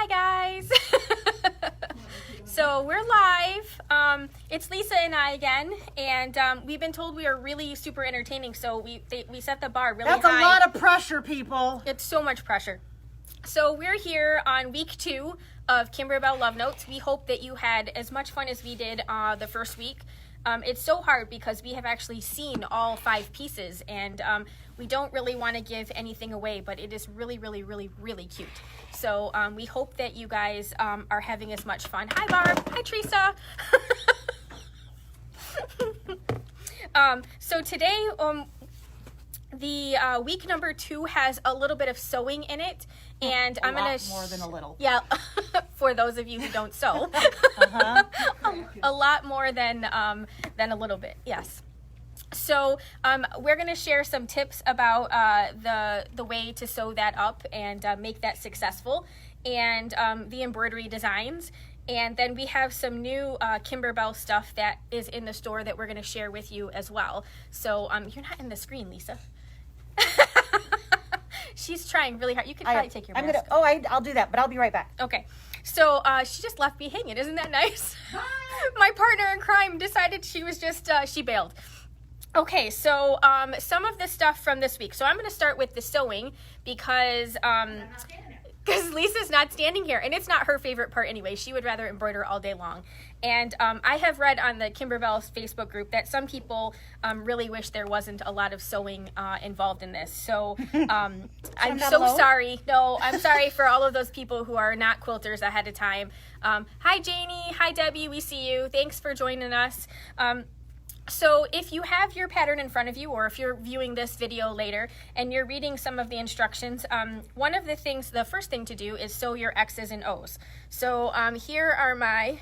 Hi guys. So we're live. It's Lisa and I again, and we've been told we are really super entertaining, so we set the bar really high. That's a lot of pressure, people. It's so much pressure. So we're here on week 2 of Kimberbell Love Notes. We hope that you had as much fun as we did the first week. It's so hard because we have actually seen all 5 pieces, and we don't really want to give anything away, but it is really, really, really, really cute. So we hope that you guys are having as much fun. Hi, Barb. Hi, Teresa. So today, the week number 2 has a little bit of sewing in it, and I'm gonna more than a little. Yeah, for those of you who don't sew, a lot more than a little bit. Yes. So we're gonna share some tips about the way to sew that up and make that successful, and the embroidery designs. And then we have some new Kimberbell stuff that is in the store that we're gonna share with you as well. So you're not in the screen, Lisa. She's trying really hard. You can probably take your mask. I'll do that, but I'll be right back. Okay. So she just left me hanging. Isn't that nice? My partner in crime decided she was just, she bailed. Okay, so some of the stuff from this week. So I'm going to start with the sewing because Lisa's not standing here, and it's not her favorite part anyway. She would rather embroider all day long. And I have read on the Kimberbell's Facebook group that some people really wish there wasn't a lot of sewing involved in this. So I'm so sorry. No, I'm sorry for all of those people who are not quilters ahead of time. Hi, Janie. Hi, Debbie. We see you. Thanks for joining us. So if you have your pattern in front of you, or if you're viewing this video later and you're reading some of the instructions, one of the first thing to do is sew your X's and O's. So here are my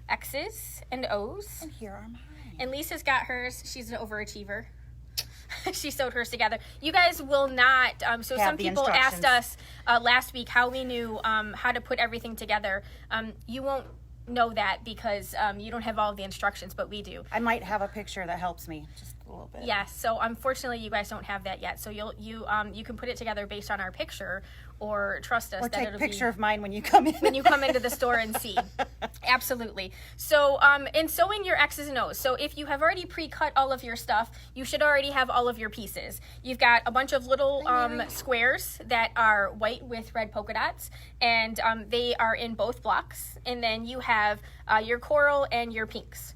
X's and O's. And here are mine. And Lisa's got hers. She's an overachiever. She sewed hers together. You guys will not, so some people asked us last week how we knew how to put everything together. You won't know that because you don't have all of the instructions, but we do. I might have a picture that helps me just a little bit. Yes, so unfortunately you guys don't have that yet. So you can put it together based on our picture, or trust us, or that take it'll a picture be of mine when you come in. when you come into the store and see. Absolutely. So in sewing your X's and O's, so if you have already pre-cut all of your stuff, you should already have all of your pieces. You've got a bunch of little squares that are white with red polka dots, and they are in both blocks. And then you have your coral and your pinks.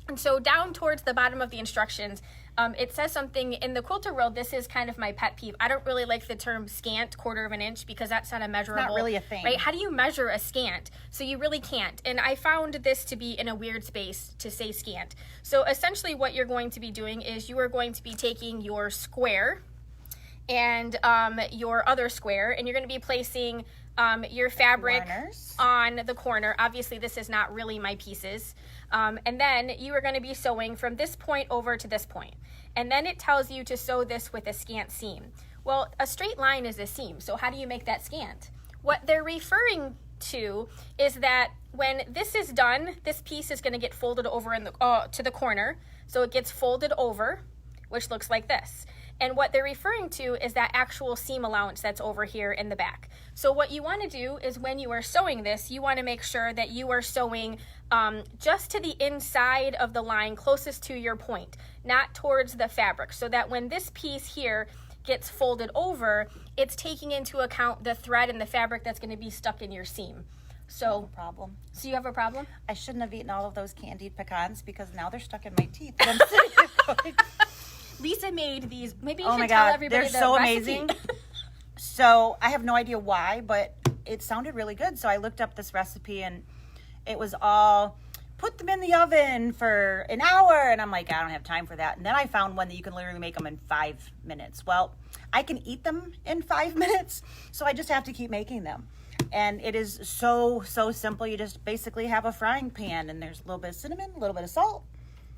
And so down towards the bottom of the instructions, it says something in the quilter world. This is kind of my pet peeve. I don't really like the term scant, 1/4 of an inch, because that's not a measurable. It's not really a thing. Right? How do you measure a scant? So you really can't. And I found this to be in a weird space to say scant. So essentially what you're going to be doing is you are going to be taking your square and your other square, and you're going to be placing your fabric on the corner. Obviously, this is not really my pieces. And then you are going to be sewing from this point over to this point. And then it tells you to sew this with a scant seam. Well, a straight line is a seam, so how do you make that scant? What they're referring to is that when this is done, this piece is going to get folded over in the to the corner. So it gets folded over, which looks like this. And what they're referring to is that actual seam allowance that's over here in the back. So what you want to do is when you are sewing this, you want to make sure that you are sewing just to the inside of the line closest to your point, not towards the fabric, so that when this piece here gets folded over, it's taking into account the thread and the fabric that's going to be stuck in your seam. So, problem. So you have a problem? I shouldn't have eaten all of those candied pecans because now they're stuck in my teeth. I'm sitting here going, Lisa made these. Maybe you oh should tell God, everybody they're the so recipe. amazing. So I have no idea why, but it sounded really good. So I looked up this recipe, and it was all put them in the oven for an hour. And I'm like, I don't have time for that. And then I found one that you can literally make them in 5 minutes. Well, I can eat them in 5 minutes, so I just have to keep making them. And it is so simple. You just basically have a frying pan, and there's a little bit of cinnamon, a little bit of salt,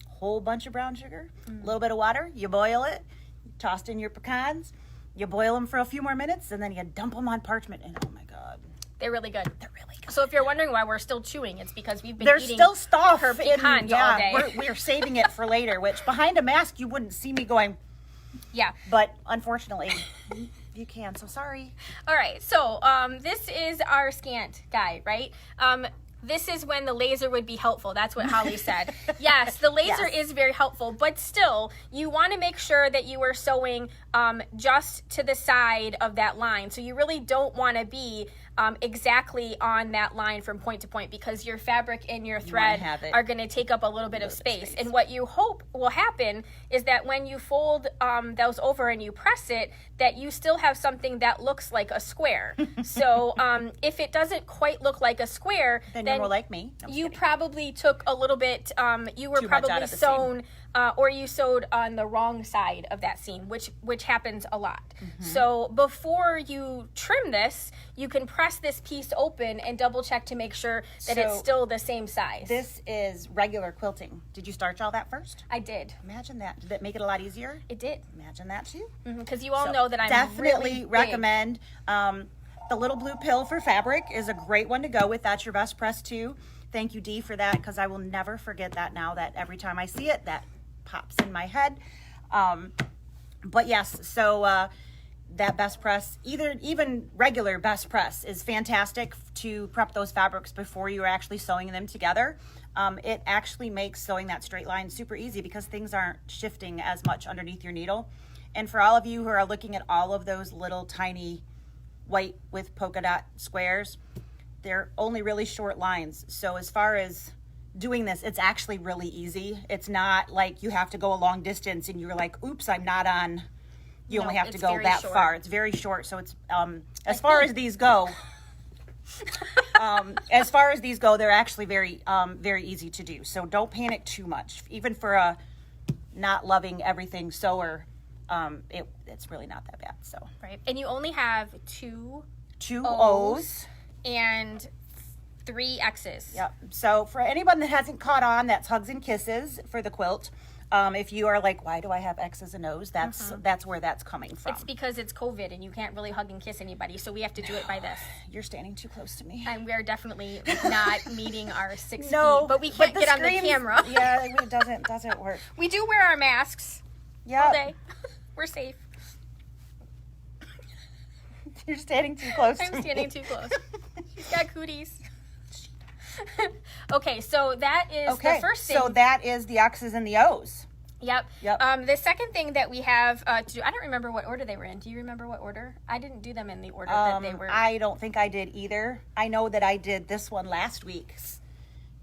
whole bunch of brown sugar, a little bit of water. You boil it, you toss in your pecans, you boil them for a few more minutes, and then you dump them on parchment, and oh my God. They're really good. They're really good. So if you're wondering why we're still chewing, it's because we've been eating still stuff her pecans all day. We're saving it for later, which behind a mask you wouldn't see me going, yeah. But unfortunately, you can, so sorry. All right, so this is our scant guide, right? This is when the laser would be helpful. That's what Holly said. Yes, the laser is very helpful, but still, you want to make sure that you are sewing just to the side of that line. So you really don't want to be exactly on that line from point to point, because your fabric and your thread are going to take up a little bit of space. And what you hope will happen is that when you fold those over and you press it, that you still have something that looks like a square. So if it doesn't quite look like a square, then you're more like me. You probably took a little bit, you were probably sewn, or you sewed on the wrong side of that seam, which happens a lot. So before you trim this, you can press this piece open and double check to make sure that it's still the same size. This is regular quilting. Did you starch all that first? I did. Imagine that. Did that make it a lot easier? It did. Imagine that too. Because you all know that I'm definitely really recommend the little blue pill for fabric is a great one to go with. That's your best press too. Thank you, Dee, for that, because I will never forget that now. That every time I see it, that pops in my head. But yes, so that best press, even regular best press, is fantastic to prep those fabrics before you're actually sewing them together. It actually makes sewing that straight line super easy because things aren't shifting as much underneath your needle. And for all of you who are looking at all of those little tiny white with polka dot squares, they're only really short lines. So as far as doing this, it's actually really easy. It's not like you have to go a long distance and you're like, oops, I'm not on. You only have to go that far. It's very short. So it's as far as these go, they're actually very very easy to do. So don't panic too much. Even for a not loving everything sewer, it's really not that bad. So right, and you only have two O's and 3 X's. Yep. So for anyone that hasn't caught on, that's hugs and kisses for the quilt. If you are like, why do I have X's and O's? That's where that's coming from. It's because it's COVID and you can't really hug and kiss anybody, so we have to do it by this. You're standing too close to me. And we're definitely not meeting our 6 feet, but we but can't get on the camera. Yeah, it doesn't work. We do wear our masks all day. We're safe. You're standing too close to me. I'm standing too close. She's got cooties. Okay, so that is the first thing. So that is the X's and the O's. Yep. The second thing that we have to do, I don't remember what order they were in. Do you remember what order? I didn't do them in the order that they were. I don't think I did either. I know that I did this one last week's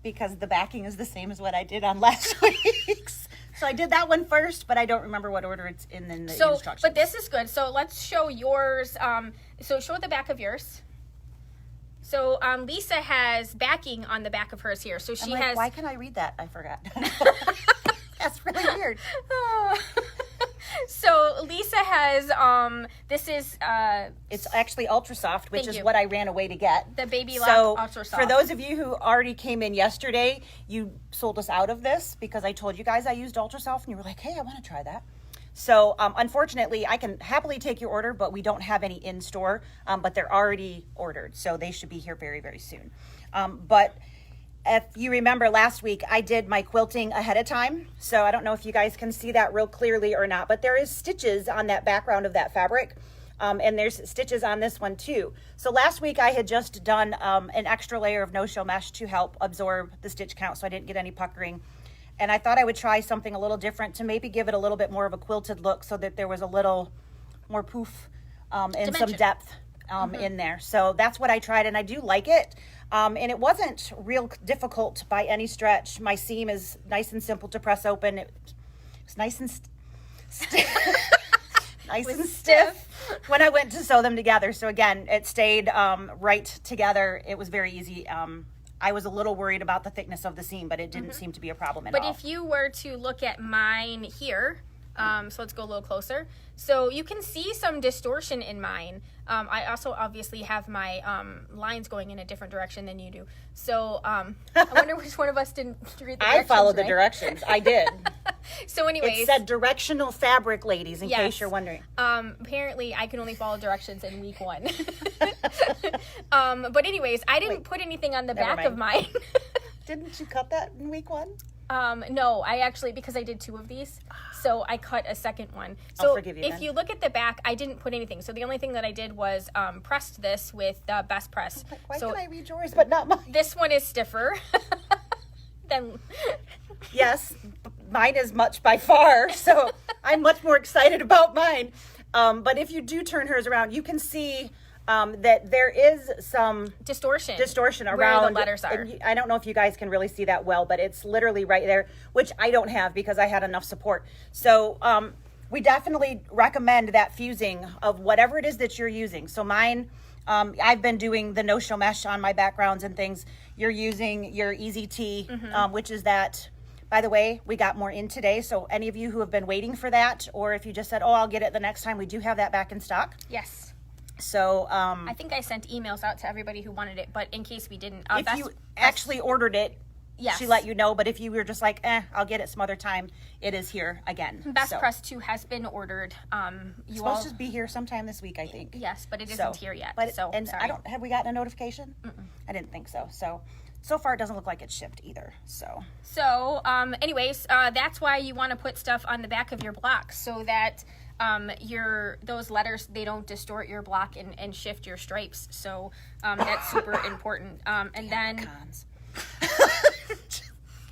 because the backing is the same as what I did on last week's. So I did that one first, but I don't remember what order it's in the instructions. But this is good. So let's show yours. So show the back of yours. So Lisa has backing on the back of hers here. So she has. Why can I read that? I forgot. That's really weird. So Lisa has. This is. It's actually Ultra Soft, which is what I ran away to get. The Baby Lock Ultra Soft. For those of you who already came in yesterday, you sold us out of this because I told you guys I used Ultra Soft, and you were like, "Hey, I want to try that." So unfortunately, I can happily take your order, but we don't have any in store. But they're already ordered, so they should be here very, very soon. But if you remember last week, I did my quilting ahead of time. So I don't know if you guys can see that real clearly or not, but there is stitches on that background of that fabric. And there's stitches on this one too. So last week I had just done an extra layer of no-show mesh to help absorb the stitch count so I didn't get any puckering. And I thought I would try something a little different to maybe give it a little bit more of a quilted look so that there was a little more poof and some depth in there. So that's what I tried, and I do like it. And it wasn't real difficult by any stretch. My seam is nice and simple to press open. It's nice and stiff when I went to sew them together. So again, it stayed right together. It was very easy. I was a little worried about the thickness of the seam, but it didn't seem to be a problem at all. But if you were to look at mine here, so let's go a little closer. So you can see some distortion in mine. I also obviously have my lines going in a different direction than you do. So I wonder which one of us didn't read the directions. I followed the directions. I did. So anyways. It said directional fabric, ladies, in case you're wondering. Apparently, I can only follow directions in week 1. But anyways, I didn't put anything on the back of mine. Didn't you cut that in week 1? No, I actually, because I did 2 of these, so I cut a second one. So I'll forgive you if then. you look at the back, I didn't put anything. So the only thing that I did was pressed this with Best Press. Why so can I read yours but not mine? this one is stiffer than... Yes, mine is much by far, so I'm much more excited about mine. But if you do turn hers around, you can see that there is some distortion around where the letters are. And I don't know if you guys can really see that well, but it's literally right there, which I don't have because I had enough support. So we definitely recommend that fusing of whatever it is that you're using. So mine, I've been doing the no-show mesh on my backgrounds and things. You're using your Easy T, which is that. By the way, we got more in today, so any of you who have been waiting for that, or if you just said, oh, I'll get it the next time, we do have that back in stock. Yes. So I think I sent emails out to everybody who wanted it, but in case we didn't, if you actually ordered it, yes, she let you know. But if you were just like, I'll get it some other time, it is here again. Best Press 2 has been ordered. It's supposed to be here sometime this week, I think. Yes, but it isn't here yet. But so and sorry. I don't. Have we gotten a notification? I didn't think so. So far, it doesn't look like it's shipped either. So anyways, that's why you want to put stuff on the back of your block so that those letters, they don't distort your block and shift your stripes. So that's super important. And then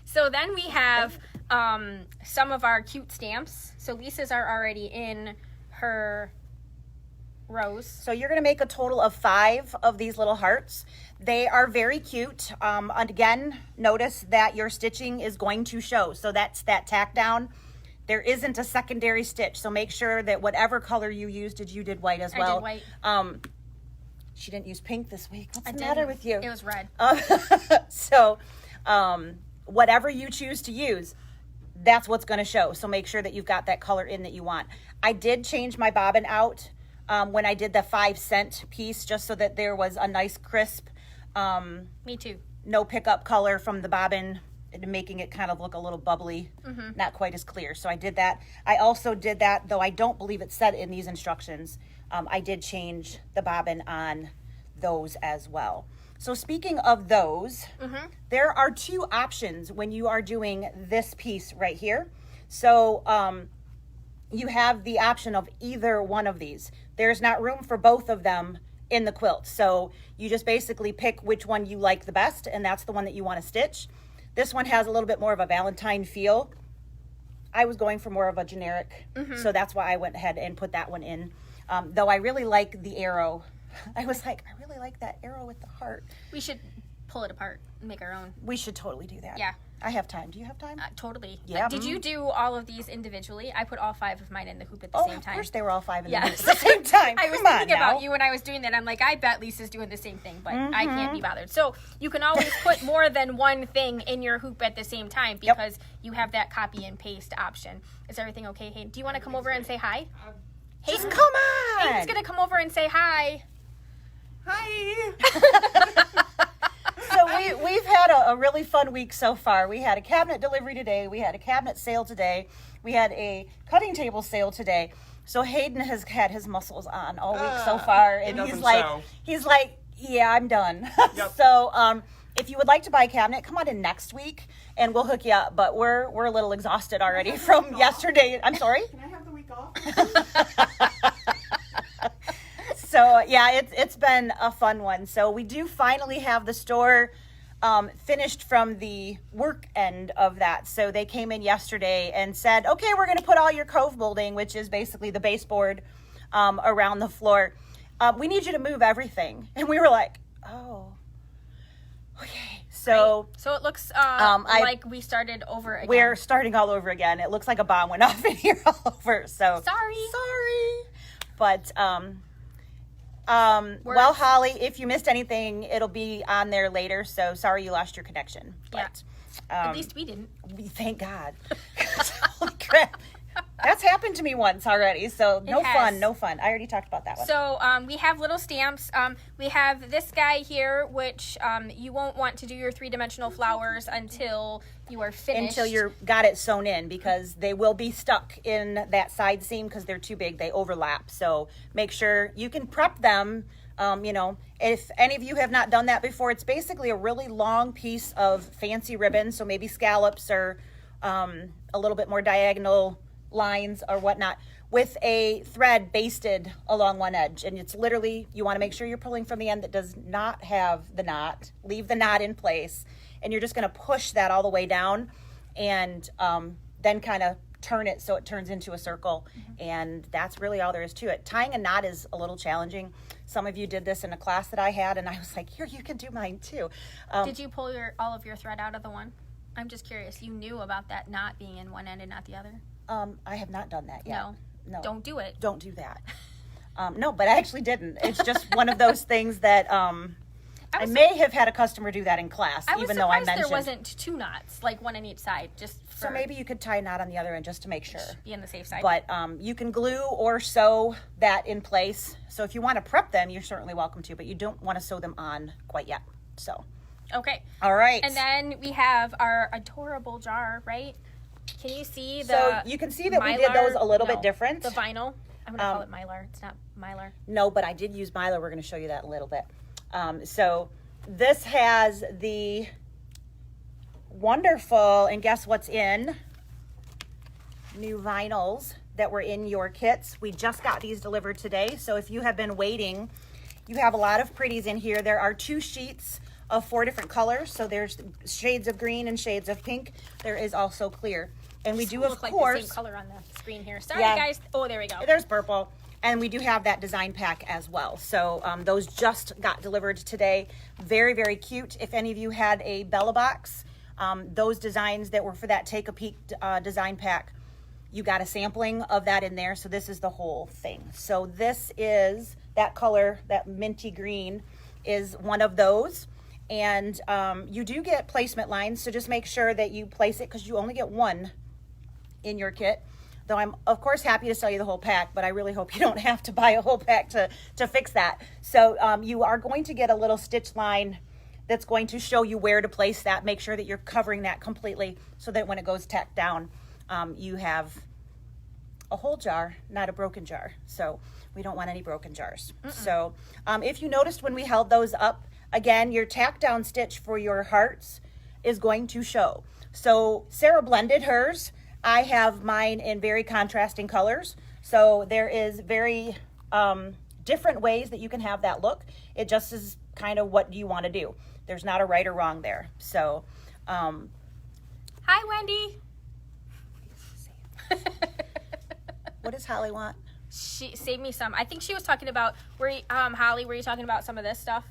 so then we have some of our cute stamps. So Lisa's are already in her rows. So you're going to make a total of 5 of these little hearts. They are very cute. And again, notice that your stitching is going to show. So that's that tack down. There isn't a secondary stitch. So make sure that whatever color you used, you did white as well. I did white. She didn't use pink this week. What's the matter with you? It was red. So whatever you choose to use, that's what's going to show. So make sure that you've got that color in that you want. I did change my bobbin out when I did the 5-cent piece, just so that there was a nice crisp, Me too. no pickup color from the bobbin, making it kind of look a little bubbly, not quite as clear. So I did that. I also did that, though I don't believe it said in these instructions. I did change the bobbin on those as well. So speaking of those, there are 2 options when you are doing this piece right here. So you have the option of either one of these. There's not room for both of them in the quilt. So you just basically pick which one you like the best, and that's the one that you want to stitch. This one has a little bit more of a Valentine feel. I was going for more of a generic, so that's why I went ahead and put that one in. Though I really like the arrow. I was like, I really like that arrow with the heart. We should pull it apart and make our own. We should totally do that. Yeah. I have time. Do you have time? Totally. Yeah. Did you do all of these individually? I put all 5 of mine in the hoop at the same time. Of course they were all 5 in the Yeah. hoop at the same time. I was Come on thinking now. about you when I was doing that. I'm like, I bet Lisa's doing the same thing, but I can't be bothered. So you can always put more than one thing in your hoop at the same time because you have that copy and paste option. Is everything okay, Hayden? Do you want to come over and say hi? Just come on. Hayden's going to come over and say hi. Hi. So we've had a really fun week so far. We had a cabinet delivery today. We had a cabinet sale today. We had a cutting table sale today. So Hayden has had his muscles on all week so far, and doesn't he's like, yeah, I'm done. Yep. So if you would like to buy a cabinet, come on in next week, and we'll hook you up. But we're a little exhausted already from yesterday. I'm sorry. Can I have the week off? So yeah, it's been a fun one. So we do finally have the store finished from the work end of that. So they came in yesterday and said, okay, we're going to put all your cove molding, which is basically the baseboard, around the floor. We need you to move everything. And we were like, oh, okay. So So it looks like we started over again. we're starting all over again. It looks like a bomb went off in here all over. So Sorry. But well, Holly, if you missed anything, it'll be on there later. So sorry you lost your connection. But At least we didn't. thank God. Holy crap. That's happened to me once already, so no has. fun. I already talked about that one. So we have little stamps. We have this guy here, which you won't want to do your 3-dimensional flowers until you are finished. Until you're got it sewn in, because they will be stuck in that side seam because they're too big. They overlap. So make sure you can prep them. If any of you have not done that before, it's basically a really long piece of fancy ribbon. So maybe scallops or a little bit more diagonal lines or whatnot, with a thread basted along one edge. And it's literally, you want to make sure you're pulling from the end that does not have the knot. Leave the knot in place, and you're just going to push that all the way down, and then kind of turn it so it turns into a circle. And that's really all there is to it. Tying a knot is a little challenging. Some of you did this in a class that I had, and I was like, here, you can do mine too. Did you pull all of your thread out of the one? I'm just curious. You knew about that knot being in one end and not the other? I have not done that yet. No. Don't do it. Don't do that. No, but I actually didn't. It's just one of those things that I may have had a customer do that in class, even though I mentioned. There wasn't 2 knots, like one on each side, just for... So maybe you could tie a knot on the other end just to make sure. Be on the safe side. But you can glue or sew that in place. So if you want to prep them, you're certainly welcome to, but you don't want to sew them on quite yet. So. Okay. All right. And then we have our adorable jar, right? Can you see the So you can see that we did those a little bit different. The vinyl. I'm going to call it Mylar. It's not Mylar. No, but I did use Mylar. We're going to show you that in a little bit. So this has the wonderful, and guess what's in? New vinyls that were in your kits. We just got these delivered today. So if you have been waiting, you have a lot of pretties in here. There are 2 sheets of 4 different colors. So there's shades of green and shades of pink. There is also clear. And we do, of course, like the same color on the screen here. Sorry, guys. Oh, there we go. There's purple. And we do have that design pack as well. So those just got delivered today. Very, very cute. If any of you had a Bella box, those designs that were for that Take a Peek design pack, you got a sampling of that in there. So this is the whole thing. So this is that color, that minty green, is one of those. And you do get placement lines, so just make sure that you place it, because you only get 1 in your kit. Though I'm, of course, happy to sell you the whole pack, but I really hope you don't have to buy a whole pack to fix that. So you are going to get a little stitch line that's going to show you where to place that. Make sure that you're covering that completely so that when it goes tacked down, you have a whole jar, not a broken jar. So we don't want any broken jars. So if you noticed when we held those up, again, your tack down stitch for your hearts is going to show. So Sarah blended hers. I have mine in very contrasting colors. So there is very different ways that you can have that look. It just is kind of what you want to do. There's not a right or wrong there. So, hi, Wendy. What does Holly want? She saved me some. I think she was talking about, Holly, were you talking about some of this stuff?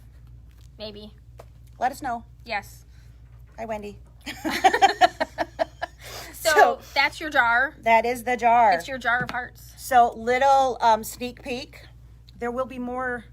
Maybe. Let us know. Yes. Hi, Wendy. So that's your jar. That is the jar. It's your jar of hearts. So little sneak peek. There will be more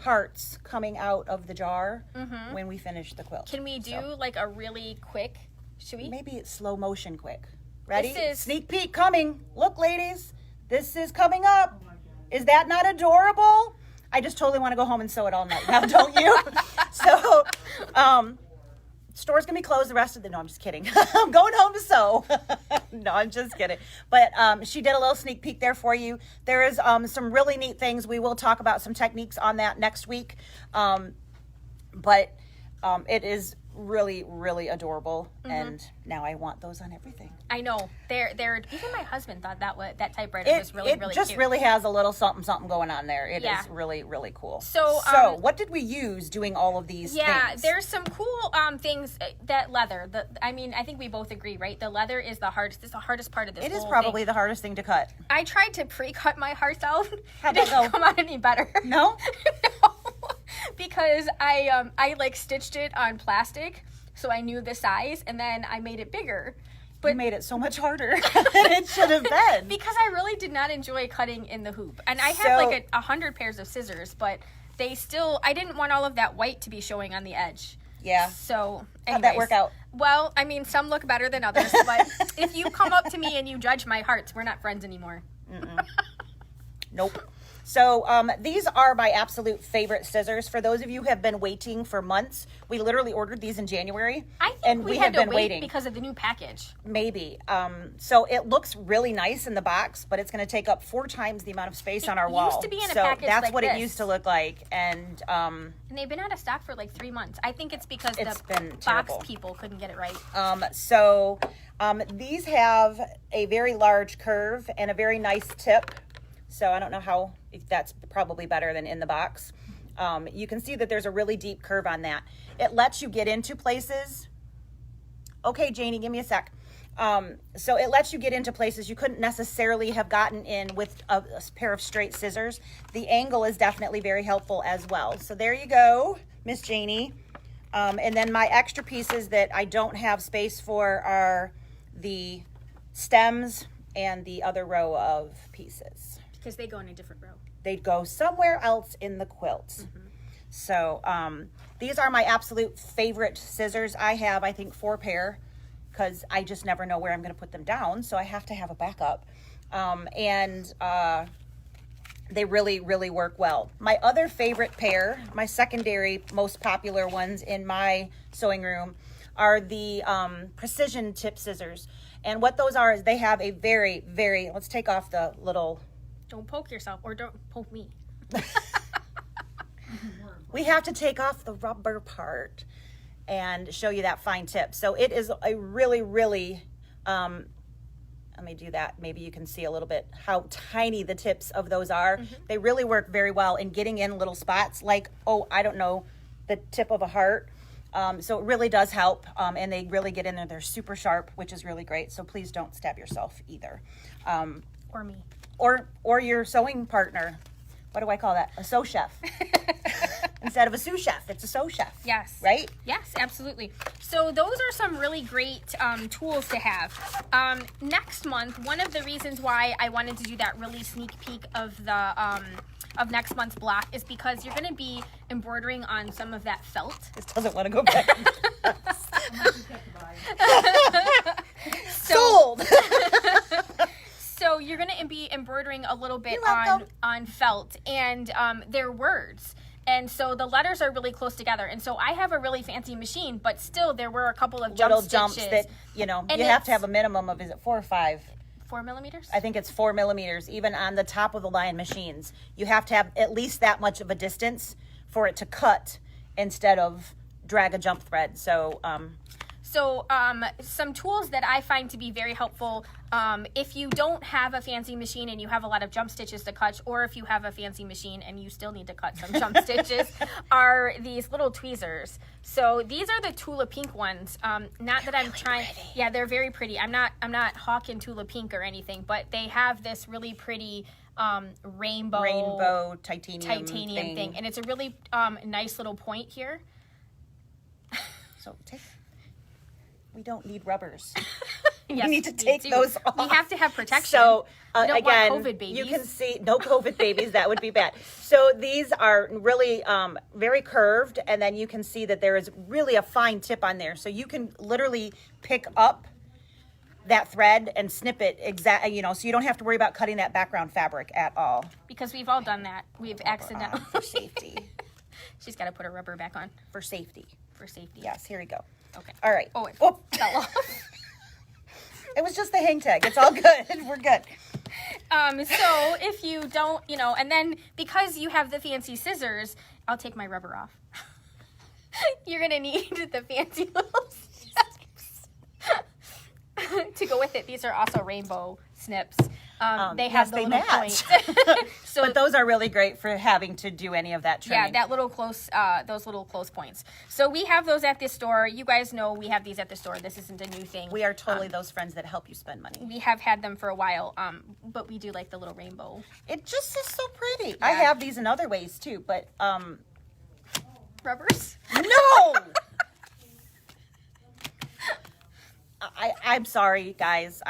hearts coming out of the jar when we finish the quilt. Can we do like a really quick? Should we? Maybe it's slow motion quick. Ready? This is... Sneak peek coming. Look, ladies. This is coming up. Is that not adorable? I just totally want to go home and sew it all night now, don't you? So, store's going to be closed the rest of the... No, I'm just kidding. I'm going home to sew. No, I'm just kidding. But she did a little sneak peek there for you. There is some really neat things. We will talk about some techniques on that next week. But it is really, really adorable. And now I want those on everything. I know. They're even my husband thought that typewriter was really, really cute. It just really has a little something going on there. It is really, really cool. So what did we use doing all of these things? Yeah, there's some cool things. That leather. I think we both agree, right? The leather is the hardest. It's the hardest part of this. It is probably the hardest thing to cut. I tried to pre-cut my hearts out. How'd it that go? didn't come out any better. No? No. Because I like stitched it on plastic, so I knew the size, and then I made it bigger. But you made it so much harder than it should have been. Because I really did not enjoy cutting in the hoop. And I had like 100 pairs of scissors, but I didn't want all of that white to be showing on the edge. Yeah. So anyways, how'd that work out? Well, I mean, some look better than others, but if you come up to me and you judge my hearts, we're not friends anymore. Nope. So these are my absolute favorite scissors. For those of you who have been waiting for months, we literally ordered these in January. I think we had to wait because of the new package. Maybe. So it looks really nice in the box, but it's going to take up 4 times the amount of space on our wall. It used to be in a package that's like what this. It used to look like. And they've been out of stock for like 3 months. I think it's because it's the been box terrible. people couldn't get it right. These have a very large curve and a very nice tip. So I don't know if that's probably better than in the box. You can see that there's a really deep curve on that. It lets you get into places. Okay, Janie, give me a sec. So it lets you get into places you couldn't necessarily have gotten in with a pair of straight scissors. The angle is definitely very helpful as well. So there you go, Miss Janie. And then my extra pieces that I don't have space for are the stems and the other row of pieces. Because they go in a different row. They'd go somewhere else in the quilt. Mm-hmm. So these are my absolute favorite scissors. I have, I think, 4 pair because I just never know where I'm going to put them down. So I have to have a backup. They really, really work well. My other favorite pair, my secondary most popular ones in my sewing room, are the precision tip scissors. And what those are is they have a very, very, let's take off the little... Don't poke yourself, or don't poke me. We have to take off the rubber part and show you that fine tip. So it is a really, really, let me do that. Maybe you can see a little bit how tiny the tips of those are. Mm-hmm. They really work very well in getting in little spots like, the tip of a heart. So it really does help, and they really get in there. They're super sharp, which is really great. So please don't stab yourself either. Or me. Or your sewing partner. What do I call that? A sew chef. Instead of a sous chef, it's a sew chef. Yes. Right? Yes, absolutely. So those are some really great tools to have. Next month, one of the reasons why I wanted to do that really sneak peek of the of next month's block is because you're going to be embroidering on some of that felt. This doesn't want to go back. Sold. So you're going to be embroidering a little bit on felt and their words. And so the letters are really close together. And so I have a really fancy machine, but still there were a couple of little jumps that, you have to have a minimum of, is it 4 or 5? 4 millimeters? I think it's 4 millimeters, even on the top of the line machines. You have to have at least that much of a distance for it to cut instead of drag a jump thread. So some tools that I find to be very helpful if you don't have a fancy machine and you have a lot of jump stitches to cut, or if you have a fancy machine and you still need to cut some jump stitches, are these little tweezers. So these are the Tula Pink ones. Not that I'm trying. Pretty. Yeah, they're very pretty. I'm not hawking Tula Pink or anything, but they have this really pretty rainbow titanium thing, and it's a really nice little point here. So we don't need rubbers. Yes, we need to take those off. We have to have protection. So again, want COVID babies. You can see no COVID babies. That would be bad. So these are really very curved, and then you can see that there is really a fine tip on there. So you can literally pick up that thread and snip it so you don't have to worry about cutting that background fabric at all. Because we've all done that. We've accidentally for safety. She's got to put her rubber back on. For safety. For safety. Yes, here we go. Okay. All right. Oh, it fell off. It was just the hang tag. It's all good. We're good. So if you don't, and then because you have the fancy scissors, I'll take my rubber off. You're going to need the fancy little snips to go with it. These are also rainbow snips. They have the little point. So, but those are really great for having to do any of that trimming. Yeah, that little close, those little close points. So we have those at the store. You guys know we have these at the store. This isn't a new thing. We are totally those friends that help you spend money. We have had them for a while, but we do like the little rainbow. It just is so pretty. Yeah. I have these in other ways too, but rubbers? No. I'm sorry, guys.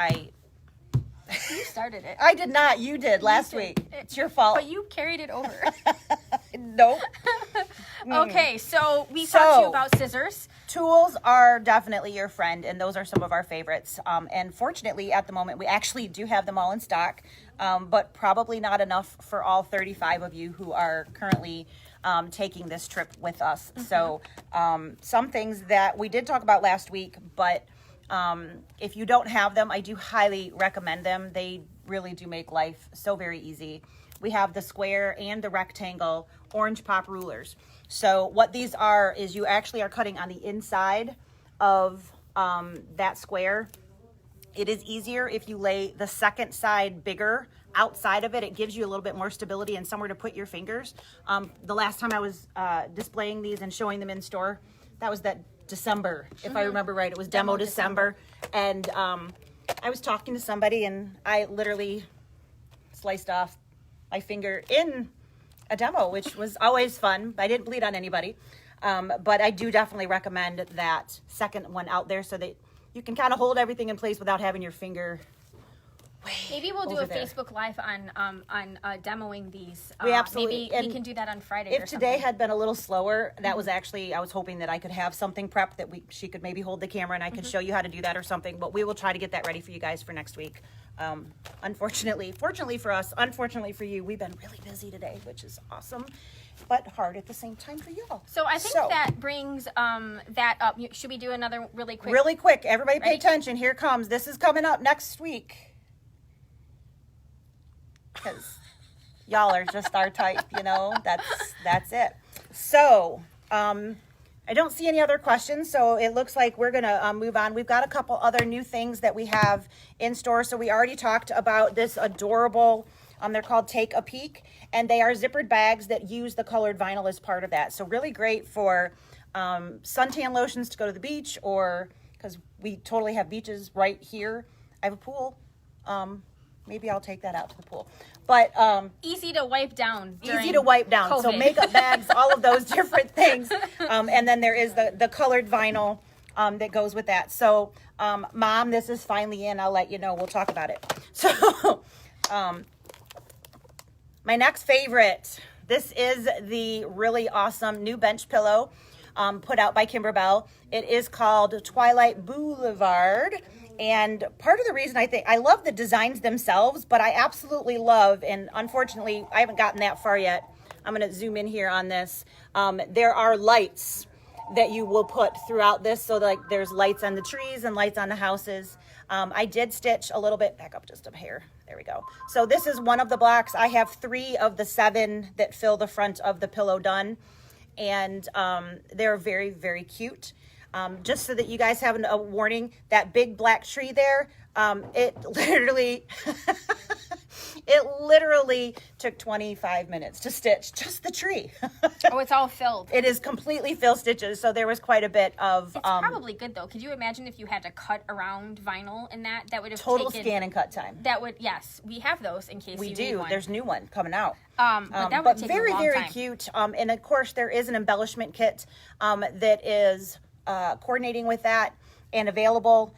You started it. I did not. You did last week. It's your fault. But you carried it over. Nope. Okay, so we talked to you about scissors. Tools are definitely your friend, and those are some of our favorites. And fortunately, at the moment, we actually do have them all in stock, but probably not enough for all 35 of you who are currently taking this trip with us. So some things that we did talk about last week, but if you don't have them, I do highly recommend them. They really do make life so very easy. We have the square and the rectangle orange pop rulers. So what these are is you actually are cutting on the inside of that square. It is easier if you lay the second side bigger outside of it. It gives you a little bit more stability and somewhere to put your fingers. The last time I was displaying these and showing them in store, that was that December, if I remember right. It was demo December. And I was talking to somebody and I literally sliced off my finger in a demo, which was always fun. I didn't bleed on anybody. But I do definitely recommend that second one out there so that you can kind of hold everything in place without having your finger Maybe we'll do a there. Facebook Live on demoing these. We absolutely Maybe we can do that on Friday. If or today something. had been a little slower, that was actually, I was hoping that I could have something prepped that she could maybe hold the camera and I could show you how to do that or something. But we will try to get that ready for you guys for next week. Fortunately for us, unfortunately for you, we've been really busy today, which is awesome, but hard at the same time for y'all. So I think that brings that up. Should we do another really quick? Really quick, everybody pay Ready? attention. Here it comes. This is coming up next week. Because y'all are just our type, you know, that's it. So, I don't see any other questions, so it looks like we're going to move on. We've got a couple other new things that we have in store. So we already talked about this adorable, they're called Take a Peek, and they are zippered bags that use the colored vinyl as part of that. So really great for suntan lotions to go to the beach, or because we totally have beaches right here. I have a pool. Maybe I'll take that out to the pool. But easy to wipe down. Easy to wipe down. COVID. So makeup bags, all of those different things. And then there is the colored vinyl that goes with that. So, Mom, this is finally in. I'll let you know. We'll talk about it. So, my next favorite. This is the really awesome new bench pillow put out by Kimberbell. It is called Twilight Boulevard. And part of the reason I love the designs themselves, but I absolutely love, and unfortunately I haven't gotten that far yet. I'm going to zoom in here on this. There are lights that you will put throughout this. So like there's lights on the trees and lights on the houses. I did stitch a little bit, back up just a hair. There we go. So this is one of the blocks. I have 3 of the 7 that fill the front of the pillow done. And they're very, very cute. Just so that you guys have a warning, that big black tree there, it literally took 25 minutes to stitch just the tree. Oh, it's all filled. It is completely filled stitches, so there was quite a bit of... It's probably good, though. Could you imagine if you had to cut around vinyl in that? That would have total taken... scan and cut time. That would, yes. We have those in case you need do. one. There's a new one coming out. But that would take very, a long very time. cute. And of course, there is an embellishment kit that is coordinating with that and available.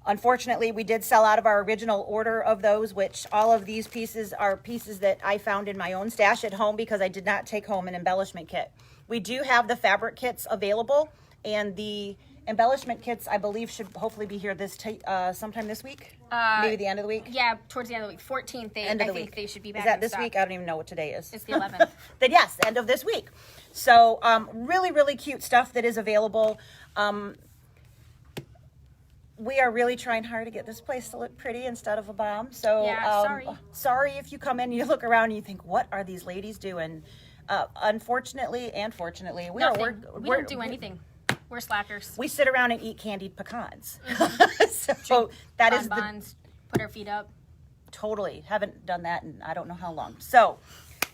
Unfortunately, we did sell out of our original order of those, which all of these pieces are pieces that I found in my own stash at home because I did not take home an embellishment kit. We do have the fabric kits available, and the embellishment kits, I believe, should hopefully be here sometime this week, maybe the end of the week. Yeah, towards the end of the week. 14th, I think they should be back. Is that in this stock. week? I don't even know what today is. It's the 11th. Then yes, end of this week. So really, really cute stuff that is available. We are really trying hard to get this place to look pretty instead of a bomb. So yeah, sorry if you come in and you look around and you think, what are these ladies doing? Unfortunately and fortunately, we don't do anything. We're slackers. We sit around and eat candied pecans. Mm-hmm. So that is bonbons, put our feet up. Totally. Haven't done that in I don't know how long. So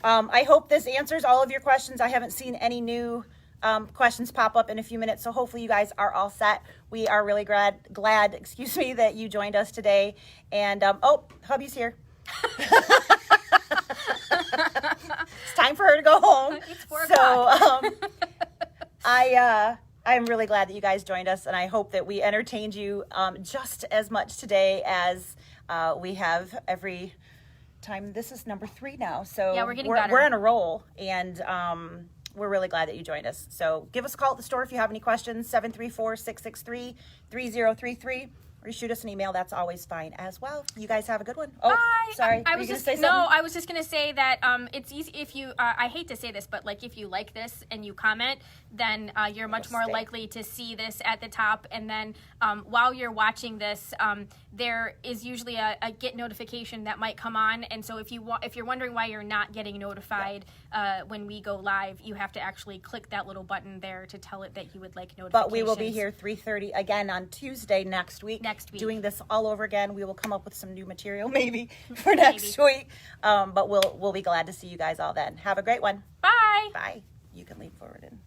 I hope this answers all of your questions. I haven't seen any new questions pop up in a few minutes, so hopefully you guys are all set. We are really glad that you joined us today. And hubby's here. It's time for her to go home. It's 4 o'clock. I'm really glad that you guys joined us, and I hope that we entertained you just as much today as we have every time. This is number 3 now, so yeah, we're getting better. We're on a roll, and we're really glad that you joined us. So give us a call at the store if you have any questions, 734-663-3033, or you shoot us an email. That's always fine as well. You guys have a good one. Oh, Bye. sorry. I Were was you just gonna say something? no. I was just gonna say that it's easy if you. I hate to say this, but like if you like this and you comment, then you're much more likely to see this at the top. And then while you're watching this, there is usually a get notification that might come on. And so if you're wondering why you're not getting notified when we go live, you have to actually click that little button there to tell it that you would like notifications. But we will be here 3:30 again on Tuesday next week. Doing this all over again. We will come up with some new material maybe for next week. But we'll be glad to see you guys all then. Have a great one. Bye. Bye. You can lean forward and